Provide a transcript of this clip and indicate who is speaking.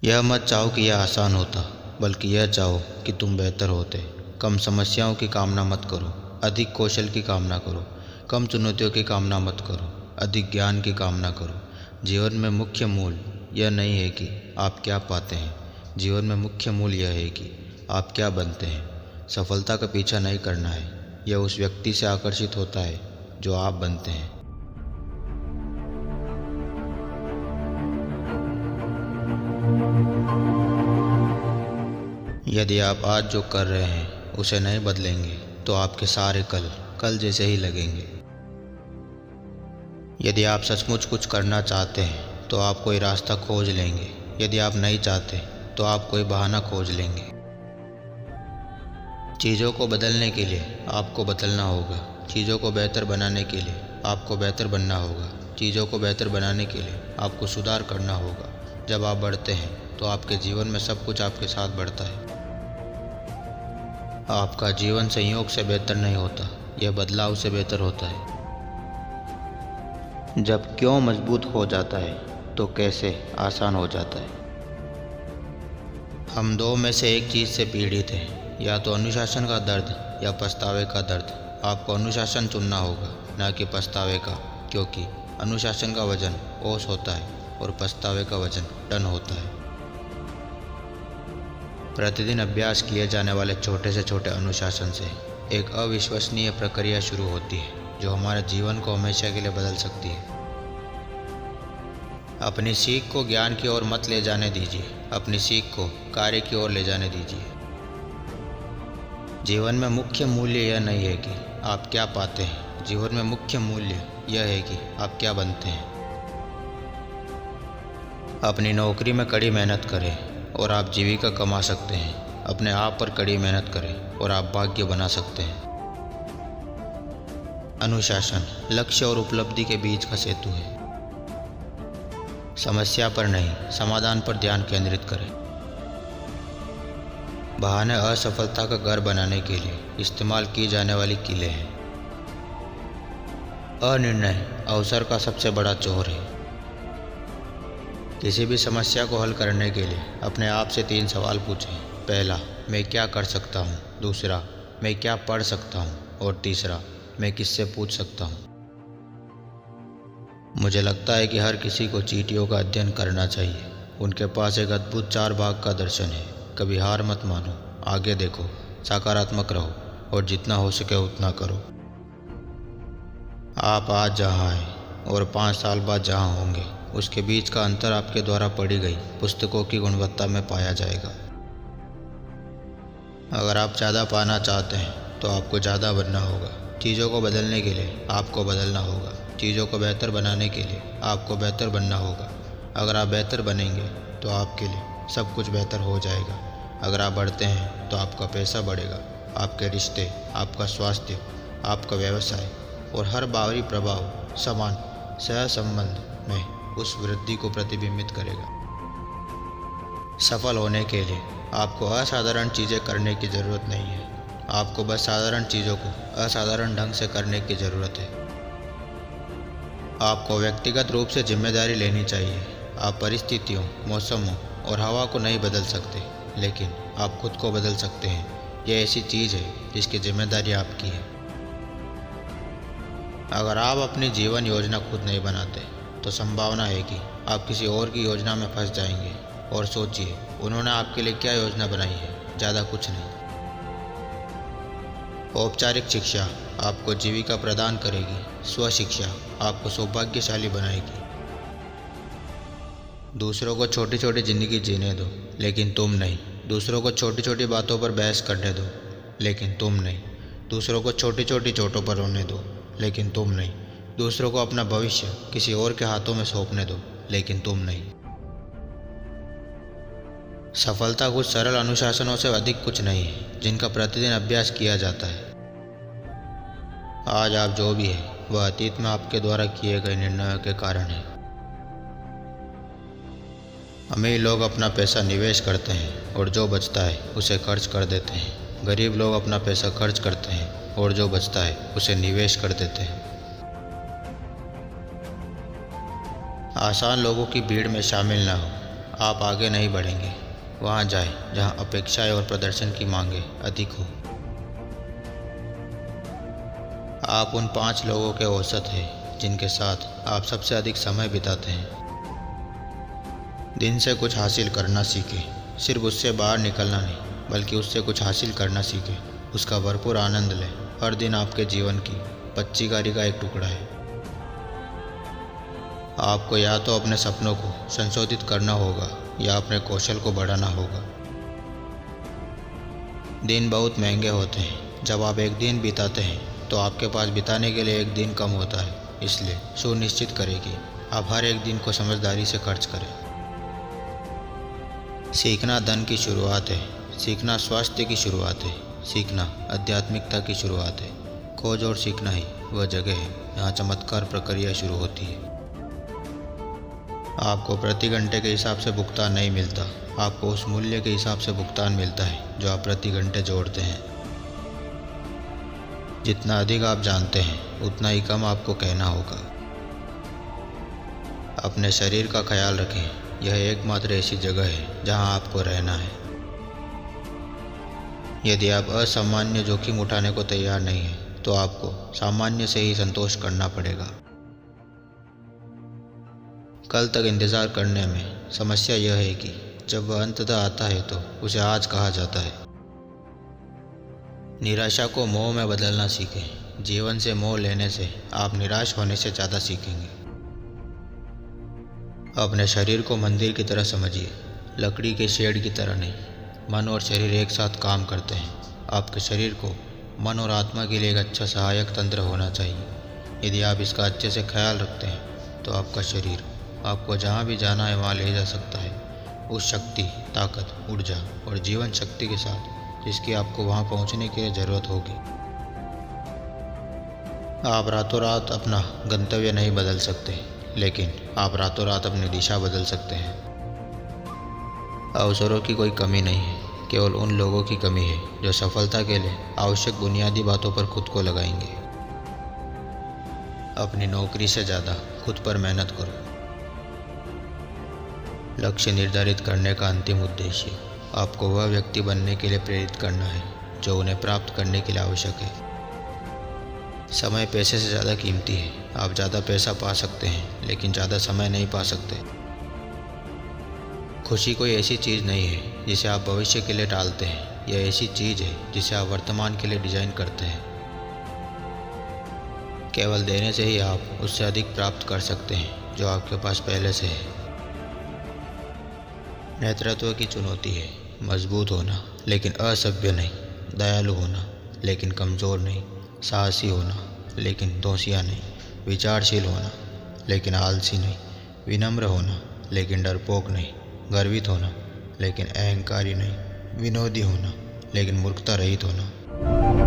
Speaker 1: यह मत चाहो कि यह आसान होता, बल्कि यह चाहो कि तुम बेहतर होते। कम समस्याओं की कामना मत करो, अधिक कौशल की कामना करो। कम चुनौतियों की कामना मत करो, अधिक ज्ञान की कामना करो। जीवन में मुख्य मूल यह नहीं है कि आप क्या पाते हैं, जीवन में मुख्य मूल यह है कि आप क्या बनते हैं। सफलता का पीछा नहीं करना है, यह उस व्यक्ति से आकर्षित होता है जो आप बनते हैं। यदि आप आज जो कर रहे हैं उसे नहीं बदलेंगे तो आपके सारे कल कल जैसे ही लगेंगे। यदि आप सचमुच कुछ करना चाहते हैं तो आप कोई रास्ता खोज लेंगे। यदि आप नहीं चाहते तो आप कोई बहाना खोज लेंगे। चीज़ों को बदलने के लिए आपको बदलना होगा। चीज़ों को बेहतर बनाने के लिए आपको बेहतर बनना होगा। चीज़ों को बेहतर बनाने के लिए आपको सुधार करना होगा। जब आप बढ़ते हैं तो आपके जीवन में सब कुछ आपके साथ बढ़ता है। आपका जीवन संयोग से बेहतर नहीं होता, यह बदलाव से बेहतर होता है। जब क्यों मजबूत हो जाता है तो कैसे आसान हो जाता है। हम दो में से एक चीज़ से पीड़ित हैं, या तो अनुशासन का दर्द या पछतावे का दर्द। आपको अनुशासन चुनना होगा, न कि पछतावे का, क्योंकि अनुशासन का वजन ओस होता है और पछतावे का वजन टन होता है। प्रतिदिन अभ्यास किए जाने वाले छोटे से छोटे अनुशासन से एक अविश्वसनीय प्रक्रिया शुरू होती है जो हमारे जीवन को हमेशा के लिए बदल सकती है। अपनी सीख को ज्ञान की ओर मत ले जाने दीजिए, अपनी सीख को कार्य की ओर ले जाने दीजिए। जीवन में मुख्य मूल्य यह नहीं है कि आप क्या पाते हैं, जीवन में मुख्य मूल्य यह है कि आप क्या बनते हैं। अपनी नौकरी में कड़ी मेहनत करें और आप जीविका कमा सकते हैं। अपने आप पर कड़ी मेहनत करें और आप भाग्य बना सकते हैं। अनुशासन लक्ष्य और उपलब्धि के बीच का सेतु है। समस्या पर नहीं, समाधान पर ध्यान केंद्रित करें। बहाने असफलता का घर बनाने के लिए इस्तेमाल की जाने वाली कीलें हैं। अनिर्णय अवसर का सबसे बड़ा चोर है। किसी भी समस्या को हल करने के लिए अपने आप से 3 सवाल पूछें। पहला, मैं क्या कर सकता हूँ। दूसरा, मैं क्या पढ़ सकता हूँ। और तीसरा, मैं किससे पूछ सकता हूँ। मुझे लगता है कि हर किसी को चींटियों का अध्ययन करना चाहिए। उनके पास एक अद्भुत 4 भाग का दर्शन है। कभी हार मत मानो, आगे देखो, सकारात्मक रहो और जितना हो सके उतना करो। आप आज जहाँ हैं और 5 साल बाद जहाँ होंगे, उसके बीच का अंतर आपके द्वारा पढ़ी गई पुस्तकों की गुणवत्ता में पाया जाएगा। अगर आप ज़्यादा पाना चाहते हैं तो आपको ज़्यादा बनना होगा। चीज़ों को बदलने के लिए आपको बदलना होगा। चीज़ों को बेहतर बनाने के लिए आपको बेहतर बनना होगा। अगर आप बेहतर बनेंगे तो आपके लिए सब कुछ बेहतर हो जाएगा। अगर आप बढ़ते हैं तो आपका पैसा बढ़ेगा, आपके रिश्ते, आपका स्वास्थ्य, आपका व्यवसाय और हर बाहरी प्रभाव समान सहसंबंध में उस वृद्धि को प्रतिबिंबित करेगा। सफल होने के लिए आपको असाधारण चीज़ें करने की ज़रूरत नहीं है। आपको बस साधारण चीज़ों को असाधारण ढंग से करने की ज़रूरत है। आपको व्यक्तिगत रूप से जिम्मेदारी लेनी चाहिए। आप परिस्थितियों, मौसमों और हवा को नहीं बदल सकते, लेकिन आप खुद को बदल सकते हैं। यह ऐसी चीज़ है जिसकी जिम्मेदारी आपकी है। अगर आप अपनी जीवन योजना खुद नहीं बनाते तो संभावना है कि आप किसी और की योजना में फंस जाएंगे। और सोचिए, उन्होंने आपके लिए क्या योजना बनाई है? ज़्यादा कुछ नहीं। औपचारिक शिक्षा आपको जीविका प्रदान करेगी, स्वशिक्षा आपको सौभाग्यशाली बनाएगी। दूसरों को छोटी छोटी ज़िंदगी जीने दो, लेकिन तुम नहीं। दूसरों को छोटी छोटी बातों पर बहस करने दो, लेकिन तुम नहीं। दूसरों को छोटी छोटी चोटों पर रोने दो, लेकिन तुम नहीं। दूसरों को अपना भविष्य किसी और के हाथों में सौंपने दो, लेकिन तुम नहीं। सफलता कुछ सरल अनुशासनों से अधिक कुछ नहीं है जिनका प्रतिदिन अभ्यास किया जाता है। आज आप जो भी हैं वह अतीत में आपके द्वारा किए गए निर्णयों के कारण है। अमीर लोग अपना पैसा निवेश करते हैं और जो बचता है उसे खर्च कर देते हैं। गरीब लोग अपना पैसा खर्च करते हैं और जो बचता है उसे निवेश कर देते हैं। आसान लोगों की भीड़ में शामिल ना हो, आप आगे नहीं बढ़ेंगे। वहाँ जाएं जहाँ अपेक्षाएं और प्रदर्शन की मांगें अधिक हो। आप उन 5 लोगों के औसत हैं जिनके साथ आप सबसे अधिक समय बिताते हैं। दिन से कुछ हासिल करना सीखें, सिर्फ उससे बाहर निकलना नहीं, बल्कि उससे कुछ हासिल करना सीखें। उसका भरपूर आनंद लें। हर दिन आपके जीवन की पच्चीकारी का एक टुकड़ा है। आपको या तो अपने सपनों को संशोधित करना होगा या अपने कौशल को बढ़ाना होगा। दिन बहुत महंगे होते हैं। जब आप एक दिन बिताते हैं तो आपके पास बिताने के लिए एक दिन कम होता है। इसलिए सुनिश्चित करें कि आप हर एक दिन को समझदारी से खर्च करें। सीखना धन की शुरुआत है। सीखना स्वास्थ्य की शुरुआत है। सीखना आध्यात्मिकता की शुरुआत है। खोज और सीखना ही वह जगह है जहाँ चमत्कार प्रक्रिया शुरू होती है। आपको प्रति घंटे के हिसाब से भुगतान नहीं मिलता, आपको उस मूल्य के हिसाब से भुगतान मिलता है जो आप प्रति घंटे जोड़ते हैं। जितना अधिक आप जानते हैं उतना ही कम आपको कहना होगा। अपने शरीर का ख्याल रखें। यह एकमात्र ऐसी जगह है जहां आपको रहना है। यदि आप असामान्य जोखिम उठाने को तैयार नहीं हैं तो आपको सामान्य से ही संतोष करना पड़ेगा। कल तक इंतज़ार करने में समस्या यह है कि जब वह अंततः आता है तो उसे आज कहा जाता है। निराशा को मोह में बदलना सीखें। जीवन से मोह लेने से आप निराश होने से ज़्यादा सीखेंगे। अपने शरीर को मंदिर की तरह समझिए, लकड़ी के शेड की तरह नहीं। मन और शरीर एक साथ काम करते हैं। आपके शरीर को मन और आत्मा के लिए एक अच्छा सहायक तंत्र होना चाहिए। यदि आप इसका अच्छे से ख्याल रखते हैं तो आपका शरीर आपको जहाँ भी जाना है वहाँ ले जा सकता है, उस शक्ति, ताकत, ऊर्जा और जीवन शक्ति के साथ जिसकी आपको वहाँ पहुँचने के लिए ज़रूरत होगी। आप रातों रात अपना गंतव्य नहीं बदल सकते, लेकिन आप रातों रात अपनी दिशा बदल सकते हैं। अवसरों की कोई कमी नहीं है, केवल उन लोगों की कमी है जो सफलता के लिए आवश्यक बुनियादी बातों पर खुद को लगाएंगे। अपनी नौकरी से ज़्यादा खुद पर मेहनत करो। लक्ष्य निर्धारित करने का अंतिम उद्देश्य आपको वह व्यक्ति बनने के लिए प्रेरित करना है जो उन्हें प्राप्त करने के लिए आवश्यक है। समय पैसे से ज़्यादा कीमती है। आप ज़्यादा पैसा पा सकते हैं लेकिन ज़्यादा समय नहीं पा सकते। खुशी कोई ऐसी चीज़ नहीं है जिसे आप भविष्य के लिए टालते हैं। यह ऐसी चीज़ है जिसे आप वर्तमान के लिए डिज़ाइन करते हैं। केवल देने से ही आप उससे अधिक प्राप्त कर सकते हैं जो आपके पास पहले से है। नेतृत्व की चुनौती है मजबूत होना लेकिन असभ्य नहीं, दयालु होना लेकिन कमज़ोर नहीं, साहसी होना लेकिन दोषिया नहीं, विचारशील होना लेकिन आलसी नहीं, विनम्र होना लेकिन डरपोक नहीं, गर्वित होना लेकिन अहंकारी नहीं, विनोदी होना लेकिन मूर्खता रहित होना।